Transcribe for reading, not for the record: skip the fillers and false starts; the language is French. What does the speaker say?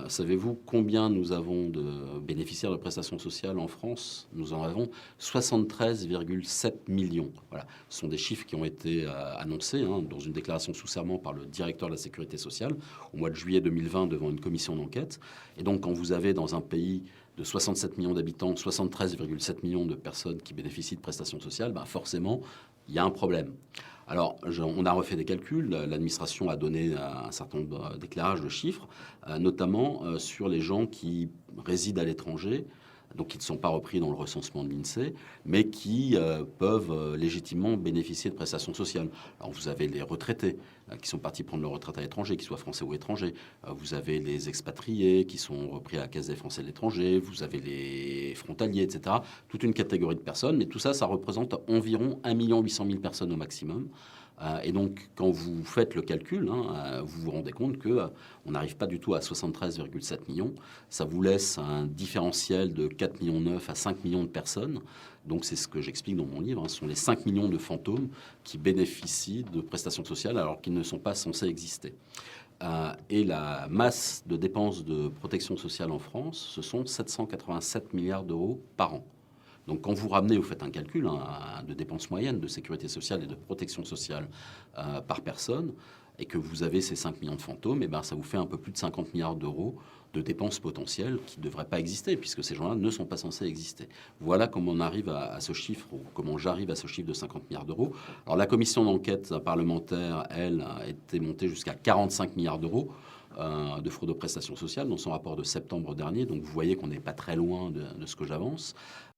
Savez-vous combien nous avons de bénéficiaires de prestations sociales en France? Nous en avons 73,7 millions. Voilà. Ce sont des chiffres qui ont été annoncés dans une déclaration sous serment par le directeur de la Sécurité sociale au mois de juillet 2020 devant une commission d'enquête. Et donc, quand vous avez dans un pays de 67 millions d'habitants, 73,7 millions de personnes qui bénéficient de prestations sociales, forcément, il y a un problème. Alors, on a refait des calculs. L'administration a donné un certain nombre d'éclairages de chiffres, notamment sur les gens qui résident à l'étranger, donc qui ne sont pas repris dans le recensement de l'INSEE, mais qui peuvent légitimement bénéficier de prestations sociales. Alors, vous avez les retraités qui sont partis prendre leur retraite à l'étranger, qu'ils soient français ou étrangers. Vous avez les expatriés qui sont repris à la Caisse des Français de l'étranger. Vous avez les frontaliers, etc. Toute une catégorie de personnes. Mais tout ça, ça représente environ 1 800 000 personnes au maximum. Et donc, quand vous faites le calcul, vous vous rendez compte que on n'arrive pas du tout à 73,7 millions. Ça vous laisse un différentiel de 4,9 millions à 5 millions de personnes. Donc, c'est ce que j'explique dans mon livre. Ce sont les 5 millions de fantômes qui bénéficient de prestations sociales alors qu'ils ne sont pas censés exister. Et la masse de dépenses de protection sociale en France, ce sont 787 milliards d'euros par an. Donc, quand vous ramenez, vous faites un calcul de dépenses moyennes de sécurité sociale et de protection sociale par personne, et que vous avez ces 5 millions de fantômes, ça vous fait un peu plus de 50 milliards d'euros de dépenses potentielles qui ne devraient pas exister, puisque ces gens-là ne sont pas censés exister. Voilà comment on arrive à ce chiffre, ou comment j'arrive à ce chiffre de 50 milliards d'euros. Alors, la commission d'enquête parlementaire, elle, a été montée jusqu'à 45 milliards d'euros de fraude aux prestations sociales dans son rapport de septembre dernier. Donc, vous voyez qu'on n'est pas très loin de ce que j'avance.